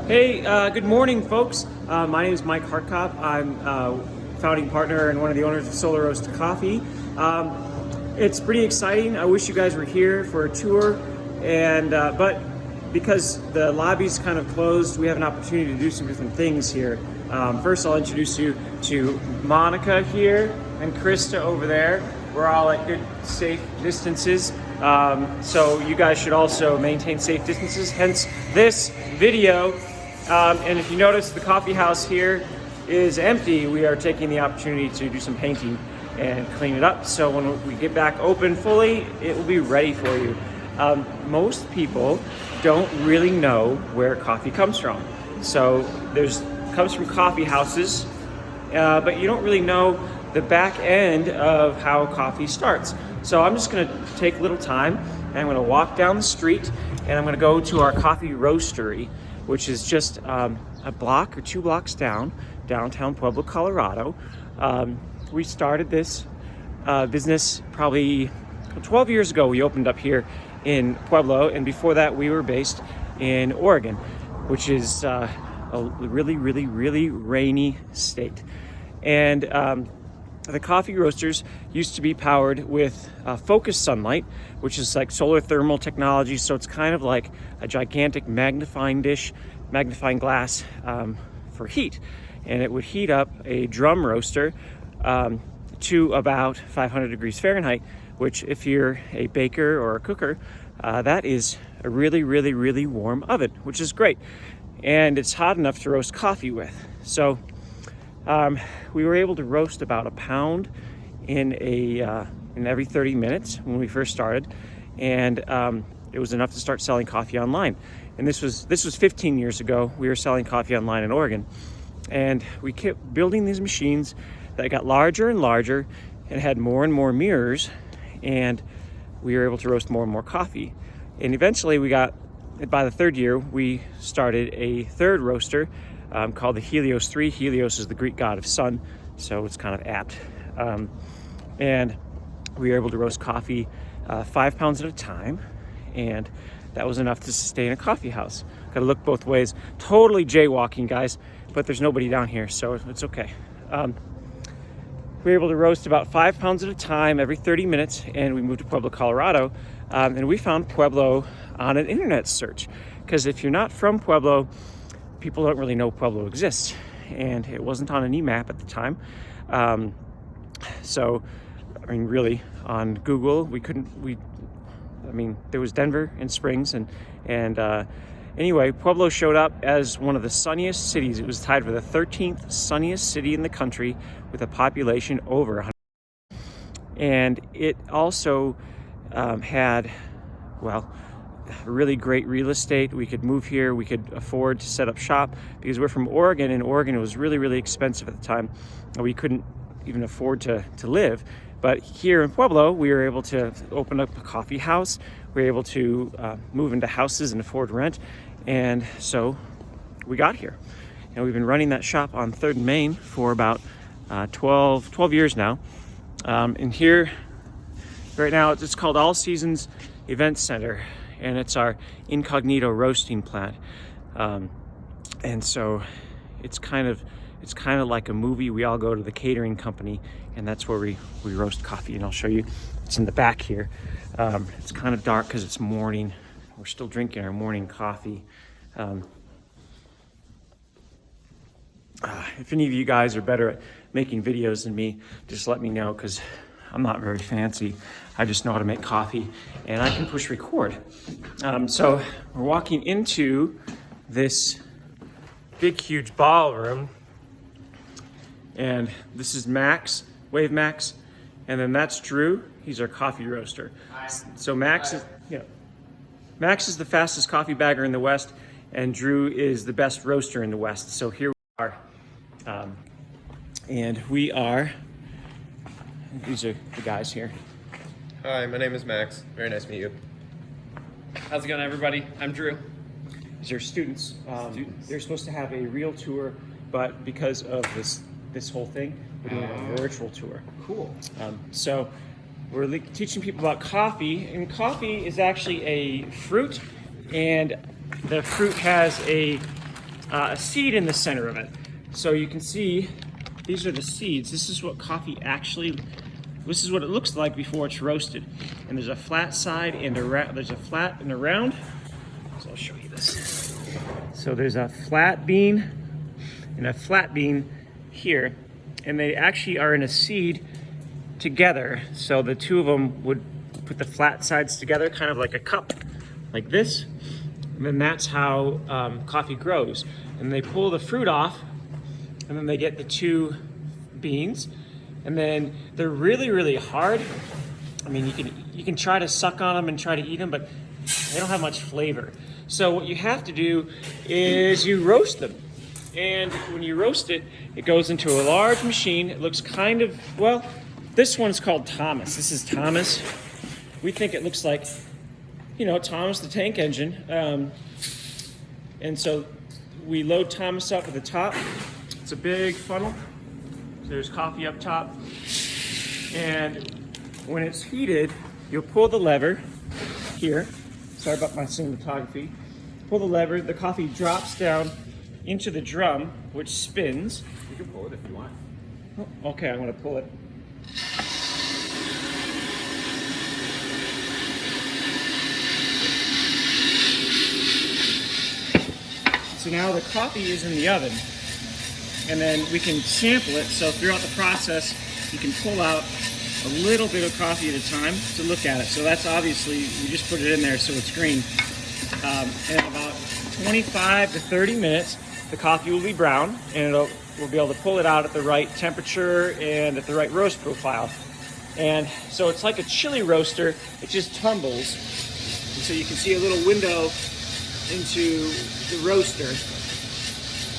Hey, good morning, folks. My name is Mike Hartkop. I'm founding partner and one of the owners of Solar Roast Coffee. It's pretty exciting. I wish you guys were here for a tour, and but because the lobby's kind of closed, we have an opportunity to do some different things here. First, I'll introduce you to Monica here and Krista over there. We're all at good, safe distances. So you guys should also maintain safe distances, hence this video. And if you notice, the coffee house here is empty. We are taking the opportunity to do some painting and clean it up. So when we get back open fully, it will be ready for you. Most people don't really know where coffee comes from. So comes from coffee houses, but you don't really know the back end of how coffee starts. So I'm just gonna take a little time and I'm gonna walk down the street and I'm gonna go to our coffee roastery, which is just a block or 2 blocks downtown Pueblo, Colorado. We started this business probably 12 years ago. We opened up here in Pueblo, and before that we were based in Oregon, which is a really rainy state. And the coffee roasters used to be powered with focused sunlight, which is like solar thermal technology. So it's kind of like a gigantic magnifying glass for heat. And it would heat up a drum roaster to about 500 degrees Fahrenheit, which if you're a baker or a cooker, that is a really warm oven, which is great. And it's hot enough to roast coffee with. So we were able to roast about a pound in every 30 minutes when we first started, and it was enough to start selling coffee online. And this was 15 years ago. We were selling coffee online in Oregon, and we kept building these machines that got larger and larger and had more and more mirrors, and we were able to roast more and more coffee. And eventually by the third year, we started a third roaster called the Helios 3. Helios is the Greek god of sun, so it's kind of apt. And we were able to roast coffee 5 pounds at a time, and that was enough to sustain a coffee house. Gotta look both ways. Totally jaywalking, guys, but there's nobody down here, so it's okay. We were able to roast about 5 pounds at a time every 30 minutes, and we moved to Pueblo, Colorado. And we found Pueblo on an internet search, because if you're not from Pueblo, people don't really know Pueblo exists, and it wasn't on any map at the time. So, I mean, really, on Google, there was Denver and Springs, and anyway, Pueblo showed up as one of the sunniest cities. It was tied for the 13th sunniest city in the country with a population over 100. And it also had, really great real estate. We could move here. We could afford to set up shop because we're from Oregon, and Oregon was really expensive at the time. We couldn't even afford to live. But here in Pueblo, we were able to open up a coffee house. We were able to move into houses and afford rent. And so we got here. And we've been running that shop on 3rd and Main for about 12 years now. And here, right now, it's called All Seasons Event Center, and it's our incognito roasting plant. And so it's kind of like a movie. We all go to the catering company, and that's where we roast coffee. And I'll show you. It's in the back here. It's kind of dark because it's morning. We're still drinking our morning coffee. If any of you guys are better at making videos than me, just let me know, because I'm not very fancy. I just know how to make coffee, and I can push record. So we're walking into this big, huge ballroom, and this is Max, Wave Max, and then that's Thru. He's our coffee roaster. So Max is the fastest coffee bagger in the West, and Thru is the best roaster in the West. So here we are, and these are the guys here. Hi, my name is Max. Very nice to meet you. How's it going, everybody? I'm Thru. These are students. They're supposed to have a real tour, but because of this whole thing, we're doing a virtual tour. Cool. So we're teaching people about coffee, and coffee is actually a fruit, and the fruit has a a seed in the center of it. So you can see these are the seeds. This is what coffee actually, this is what it looks like before it's roasted. And there's a flat side and there's a flat and a round. So I'll show you this. So there's a flat bean and a flat bean here, and they actually are in a seed together. So the two of them would put the flat sides together, kind of like a cup, like this. And then that's how coffee grows. And they pull the fruit off, and then they get the two beans. And then they're really, really hard. I mean, you can try to suck on them and try to eat them, but they don't have much flavor. So what you have to do is you roast them. And when you roast it, it goes into a large machine. It looks kind of, well, this one's called Thomas. This is Thomas. We think it looks like, you know, Thomas the Tank Engine. And so we load Thomas up at the top. It's a big funnel. There's coffee up top. And when it's heated, you'll pull the lever here. Sorry about my cinematography. Pull the lever, the coffee drops down into the drum, which spins. You can pull it if you want. Oh, okay, I'm gonna pull it. So now the coffee is in the oven, and then we can sample it. So throughout the process, you can pull out a little bit of coffee at a time to look at it. So that's obviously, we just put it in there so it's green. And in about 25 to 30 minutes, the coffee will be brown, and we'll be able to pull it out at the right temperature and at the right roast profile. And so it's like a chili roaster, it just tumbles. And so you can see a little window into the roaster.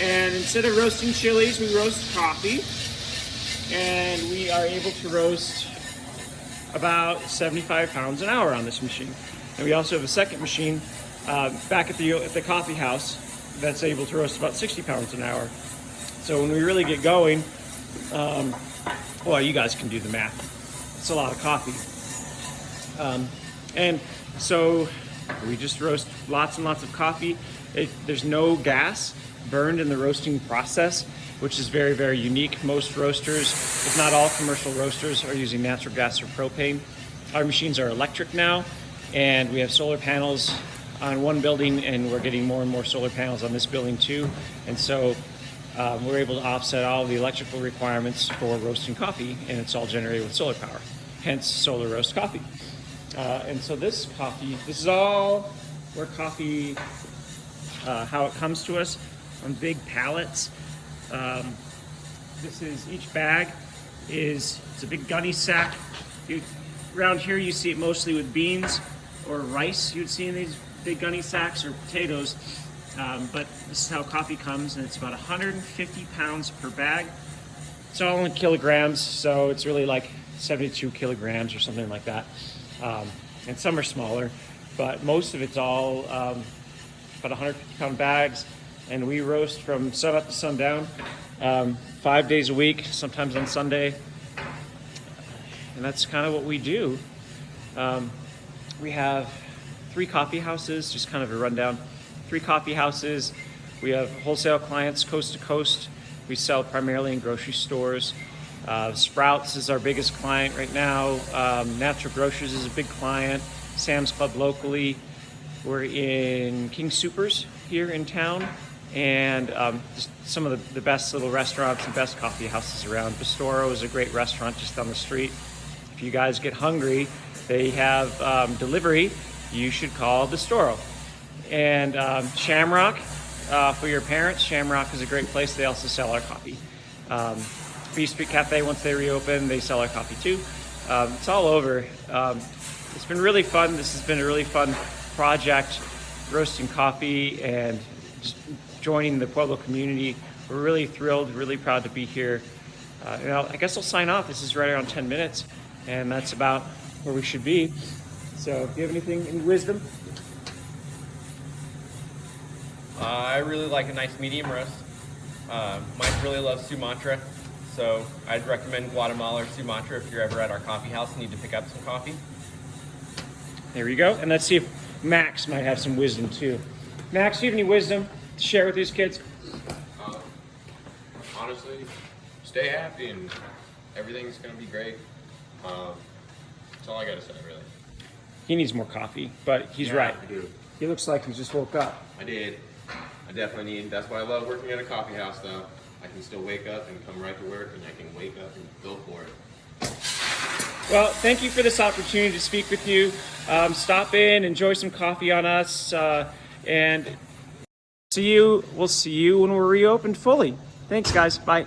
And instead of roasting chilies, we roast coffee. And we are able to roast about 75 pounds an hour on this machine. And we also have a second machine back at the coffee house that's able to roast about 60 pounds an hour. So when we really get going, well, you guys can do the math. It's a lot of coffee. And so we just roast lots and lots of coffee. There's no gas burned in the roasting process, which is very, very unique. Most roasters, if not all commercial roasters, are using natural gas or propane. Our machines are electric now, and we have solar panels on one building, and we're getting more and more solar panels on this building too. And so we're able to offset all of the electrical requirements for roasting coffee, and it's all generated with solar power, hence solar roast coffee. And so this coffee, this is all where coffee, how it comes to us on big pallets. This is, each bag it's a big gunny sack. Around here you see it mostly with beans or rice you'd see in these big gunny sacks, or potatoes. But this is how coffee comes, and it's about 150 pounds per bag. It's all in kilograms, so it's really like 72 kilograms or something like that. And some are smaller, but most of it's all about 150 pound bags. And we roast from sun up to sundown, 5 days a week, sometimes on Sunday. And that's kind of what we do. We have 3 coffee houses, just kind of a rundown. 3 coffee houses. We have wholesale clients coast to coast. We sell primarily in grocery stores. Sprouts is our biggest client right now. Natural Grocers is a big client. Sam's Club locally. We're in King Soopers here in town. And just some of the best little restaurants and best coffee houses around. Bistoro is a great restaurant just down the street. If you guys get hungry, they have delivery. You should call Bistoro. And Shamrock, for your parents, Shamrock is a great place. They also sell our coffee. Beef Street Cafe, once they reopen, they sell our coffee too. It's all over. It's been really fun. This has been a really fun project, roasting coffee and just joining the Pueblo community. We're really thrilled, really proud to be here. I guess I'll sign off. This is right around 10 minutes, and that's about where we should be. So if you have anything, any wisdom? I really like a nice medium roast. Mike really loves Sumatra, so I'd recommend Guatemala or Sumatra if you're ever at our coffee house and need to pick up some coffee. There you go. And let's see if Max might have some wisdom too. Max, do you have any wisdom to share with these kids? honestly, stay happy and everything's gonna be great. That's all I gotta say, really. He needs more coffee, but he's right. I do. He looks like he just woke up. I did. I definitely need. That's why I love working at a coffee house, though. I can still wake up and come right to work, and I can wake up and go for it. Well, thank you for this opportunity to speak with you. Stop in, enjoy some coffee on us, and we'll see you when we're reopened fully. Thanks, guys. Bye.